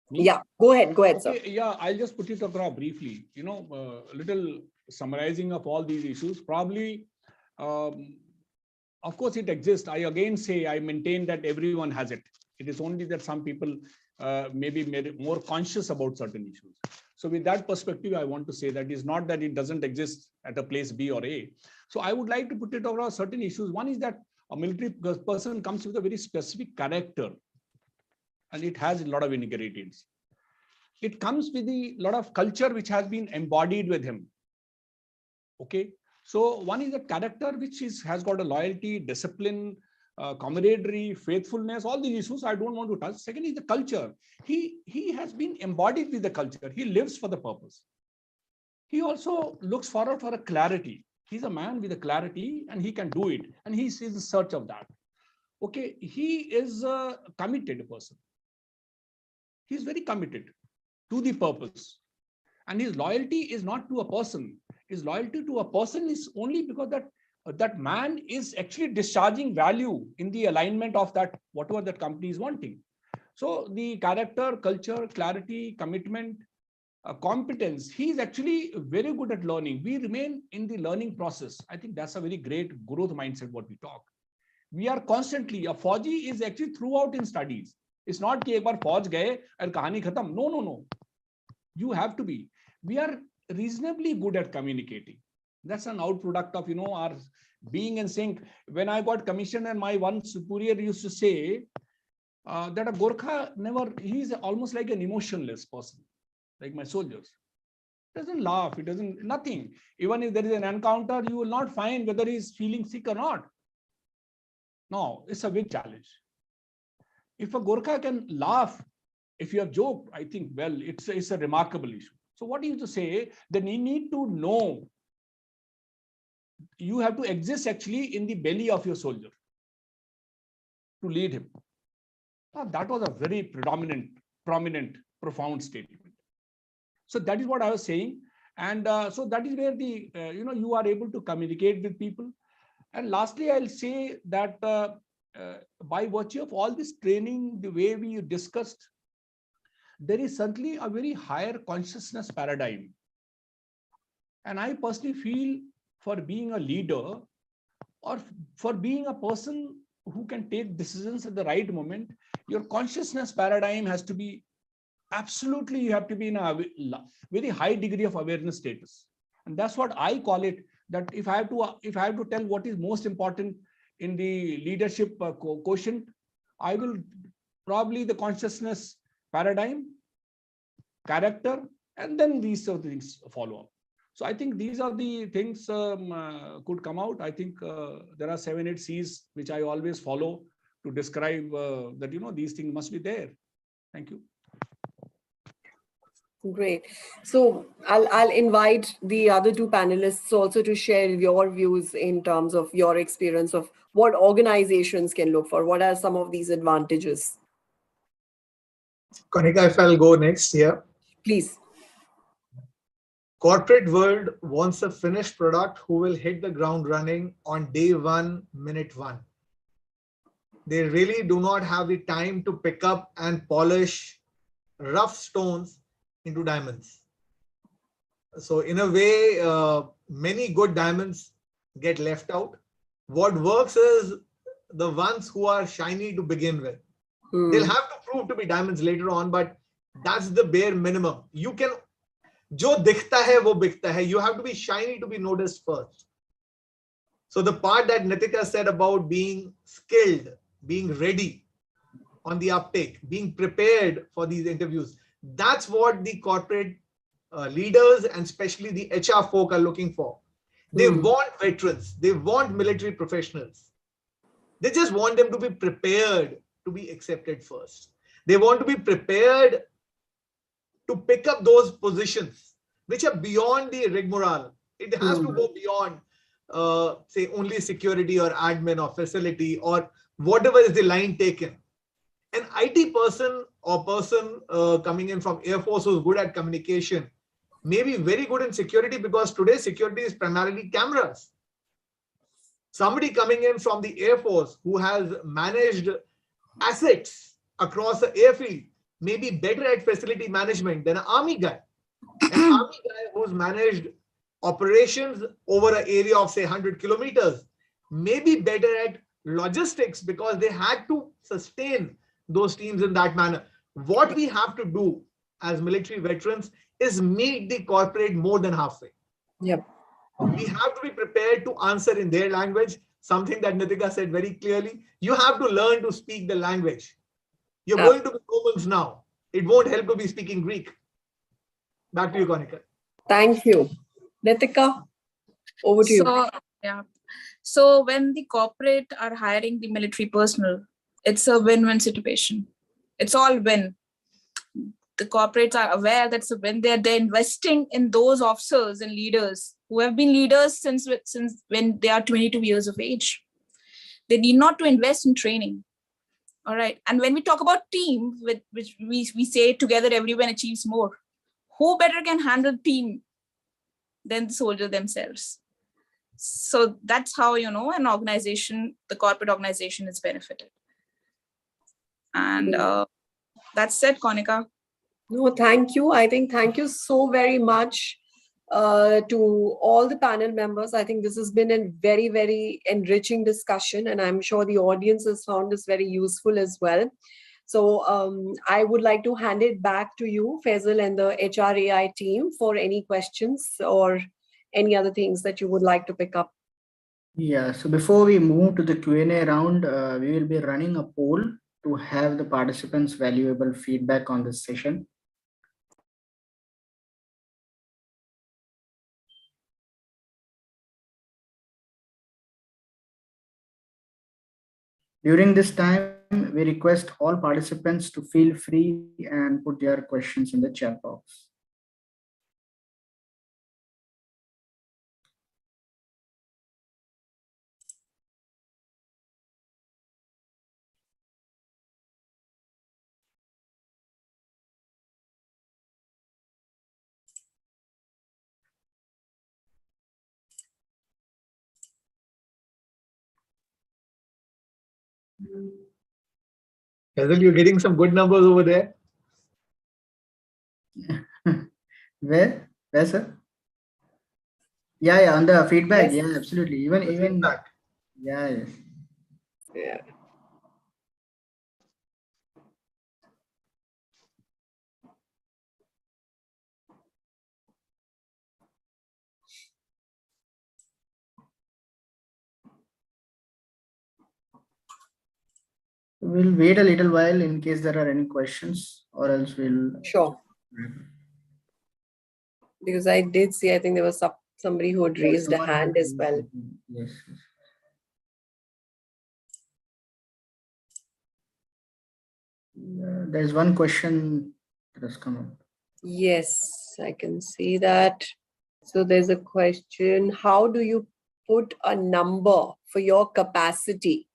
Me? Yeah, go ahead, sir. Okay, yeah, I'll just put it across briefly. Little summarizing of all these issues. Probably, of course, it exists. I again say, I maintain that everyone has it. It is only that some people may be more conscious about certain issues. So with that perspective, I want to say that it's not that it doesn't exist at a place B or A. So I would like to put it across certain issues. One is that a military person comes with a very specific character, and it has a lot of ingredients. It comes with a lot of culture which has been embodied with him. Okay, so one is the character which has got a loyalty, discipline, camaraderie, faithfulness, all these issues I don't want to touch. Second is the culture. He has been embodied with the culture. He lives for the purpose. He also looks forward for a clarity. He's a man with a clarity and he can do it. And he's in search of that. Okay, he is a committed person. He's very committed to the purpose. And his loyalty is not to a person. His loyalty to a person is only because that man is actually discharging value in the alignment of that, whatever that company is wanting. So the character, culture, clarity, commitment, competence, he is actually very good at learning. We remain in the learning process. I think that's a very great growth mindset, what we talk. We are constantly, a Fauji is actually throughout in studies. It's not कि एक बार फौज गए और कहानी खत्म. No. You have to be. We are reasonably good at communicating. That's an outproduct of, our being in sync. When I got commissioned, and my one superior used to say that a Gorkha he's almost like an emotionless person, like my soldiers. He doesn't laugh, he doesn't, nothing. Even if there is an encounter, you will not find whether he's feeling sick or not. No, it's a big challenge. If a Gorkha can laugh, if you have joked, I think, well, it's a remarkable issue. So what you to say that you need to know, you have to exist actually in the belly of your soldier to lead him. Now, that was a very prominent, profound statement. So that is what I was saying. And so that is where the, you are able to communicate with people. And lastly, I'll say that by virtue of all this training, the way we discussed, there is certainly a very higher consciousness paradigm. And I personally feel for being a leader or for being a person who can take decisions at the right moment, your consciousness paradigm has to be absolutely, you have to be in a very high degree of awareness status. And that's what I call it, that if I have to tell what is most important in the leadership quotient, I will probably the consciousness paradigm, character, and then these sort of things follow up. So I think these are the things could come out. I think there are 7-8 C's which I always follow to describe that, these things must be there. Thank you. Great. So I'll invite the other two panelists also to share your views in terms of your experience of what organizations can look for. What are some of these advantages? Konika, if I'll go next here. Please. Corporate world wants a finished product who will hit the ground running on day one, minute one. They really do not have the time to pick up and polish rough stones into diamonds. So in a way, many good diamonds get left out. What works is the ones who are shiny to begin with. They'll have to prove to be diamonds later on, but that's the bare minimum. You can, jo dikhta hai, wo bikta hai. You have to be shiny to be noticed first. So the part that Nitika said about being skilled, being ready on the uptake, being prepared for these interviews, that's what the corporate leaders and especially the HR folk are looking for. They want veterans. They want military professionals. They just want them to be prepared to be accepted first. They want to be prepared to pick up those positions which are beyond the rigmarole. It has to go beyond, say, only security or admin or facility or whatever is the line taken. An IT person or person coming in from Air Force who's good at communication may be very good in security because today security is primarily cameras. Somebody coming in from the Air Force who has managed assets across the airfield may be better at facility management than an army guy. An army guy who's managed operations over an area of say 100 kilometers may be better at logistics because they had to sustain those teams in that manner. What we have to do as military veterans is meet the corporate more than halfway. Yep. We have to be prepared to answer in their language, something that Nitika said very clearly. You have to learn to speak the language. You're going to be Romans now. It won't help to be speaking Greek. Back to you, Konika. Thank you. Nitika, over to you. So, yeah. So when the corporate are hiring the military personnel, it's a win-win situation. It's all win. The corporates are aware that's a win. They're investing in those officers and leaders who have been leaders since when they are 22 years of age. They need not to invest in training. All right. And when we talk about team, which we say together everyone achieves more. Who better can handle team than the soldier themselves? So that's how, an organization, the corporate organization is benefited. And that's it, Konika. No, thank you. I think thank you so very much to all the panel members. I think this has been a very, very enriching discussion, and I'm sure the audience has found this very useful as well. So I would like to hand it back to you, Faisal, and the HRAI team for any questions or any other things that you would like to pick up. Yeah, so before we move to the Q&A round, we will be running a poll to have the participants' valuable feedback on this session. During this time, we request all participants to feel free and put their questions in the chat box. Hazel, you're getting some good numbers over there. Where, sir? Yeah, on the feedback. Yes. Yeah, absolutely. Even Feedback. yeah, yes. Yeah. We'll wait a little while in case there are any questions, or else we'll. Sure. Because I did see, I think there was somebody who had raised a hand as well. Yes. There's one question that has come up. Yes, I can see that. So there's a question. How do you put a number for your capacity?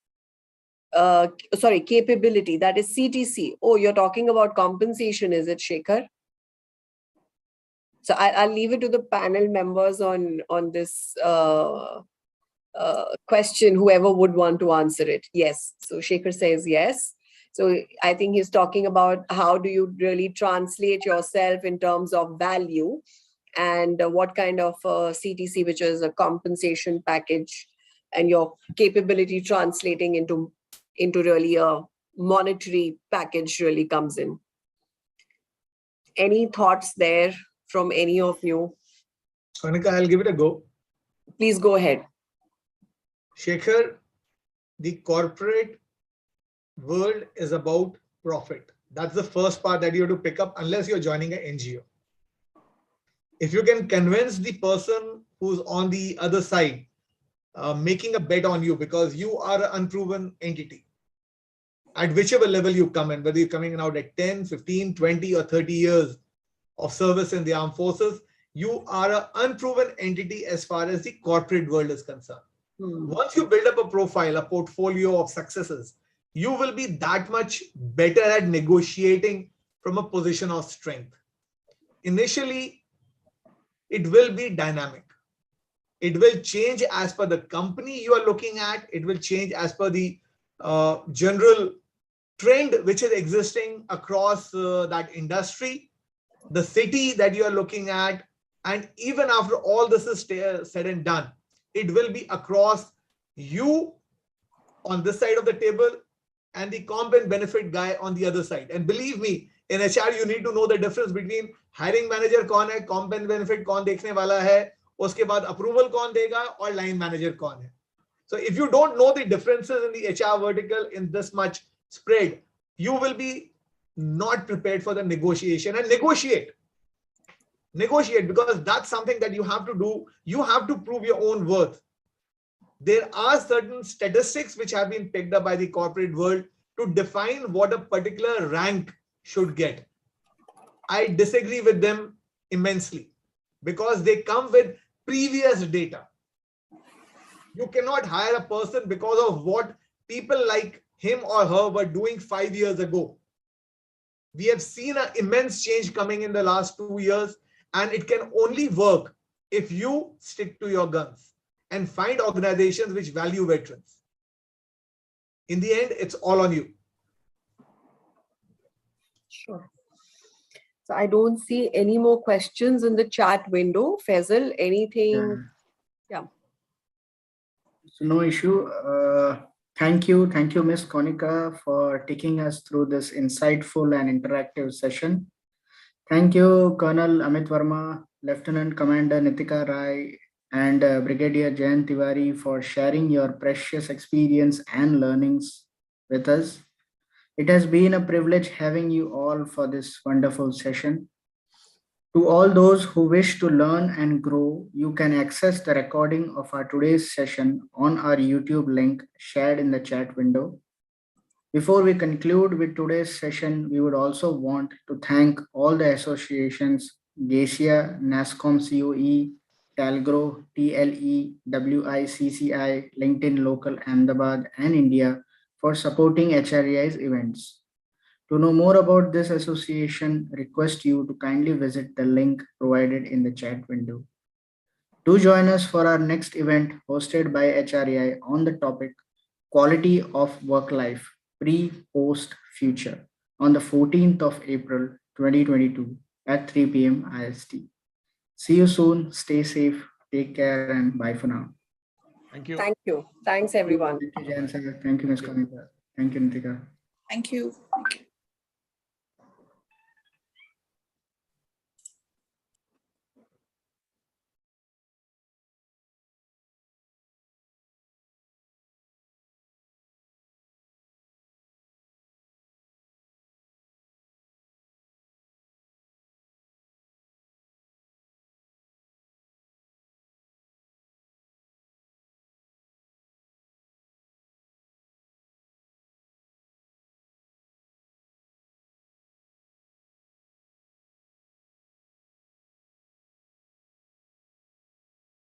Capability, that is CTC. Oh, you're talking about compensation, is it, Shekhar? So I'll leave it to the panel members on this question, whoever would want to answer it. Yes. So Shekhar says yes. So I think he's talking about how do you really translate yourself in terms of value, and what kind of CTC, which is a compensation package, and your capability translating into really a monetary package really comes in. Any thoughts there from any of you? Sonika, I'll give it a go. Please go ahead. Shekhar, the corporate world is about profit. That's the first part that you have to pick up, unless you're joining an NGO. If you can convince the person who's on the other side, making a bet on you because you are an unproven entity, at whichever level you come in, whether you're coming out at 10, 15, 20 or 30 years of service in the armed forces, you are an unproven entity as far as the corporate world is concerned. Once you build up a profile, a portfolio of successes, you will be that much better at negotiating from a position of strength. Initially, it will be dynamic. It will change as per the company you are looking at. It will change as per the general trend which is existing across that industry, the city that you are looking at. And even after all this is said and done, it will be across you on this side of the table and the comp and benefit guy on the other side. And believe me, in HR, you need to know the difference between hiring manager kaun hai, comp and benefit kaun dekhne wala hai, uske baad approval kaun dega, or line manager kaun hai. So if you don't know the differences in the HR vertical in this much spread, you will be not prepared for the negotiation. And negotiate, because that's something that you have to do. You have to prove your own worth. There are certain statistics which have been picked up by the corporate world to define what a particular rank should get. I disagree with them immensely because they come with previous data. You cannot hire a person because of what people like him or her were doing 5 years ago. We have seen an immense change coming in the last 2 years, and it can only work if you stick to your guns and find organizations which value veterans. In the end, it's all on you. Sure. So I don't see any more questions in the chat window. Faisal, anything? Yeah. So no issue. Thank you, Ms. Konika, for taking us through this insightful and interactive session. Thank you, Colonel Amit Verma, Lieutenant Commander Nitika Rai, and Brigadier Jayant Tiwari for sharing your precious experience and learnings with us. It has been a privilege having you all for this wonderful session. To all those who wish to learn and grow, you can access the recording of our today's session on our YouTube link shared in the chat window. Before we conclude with today's session, we would also want to thank all the associations, GACIA, NASCOM COE, Talgro, TLE, WICCI, LinkedIn Local Ahmedabad and India for supporting HREI's events. To know more about this association, request you to kindly visit the link provided in the chat window. Do join us for our next event hosted by HREI on the topic Quality of Work Life, Pre, Post, Future on the 14th of April 2022 at 3 p.m. IST. See you soon, stay safe, take care, and bye for now. Thank you. Thank you. Thanks, everyone. Thank you, Jan sir. Thank you, Ms. Konika. Thank you, Nitika. Thank you. Thank you.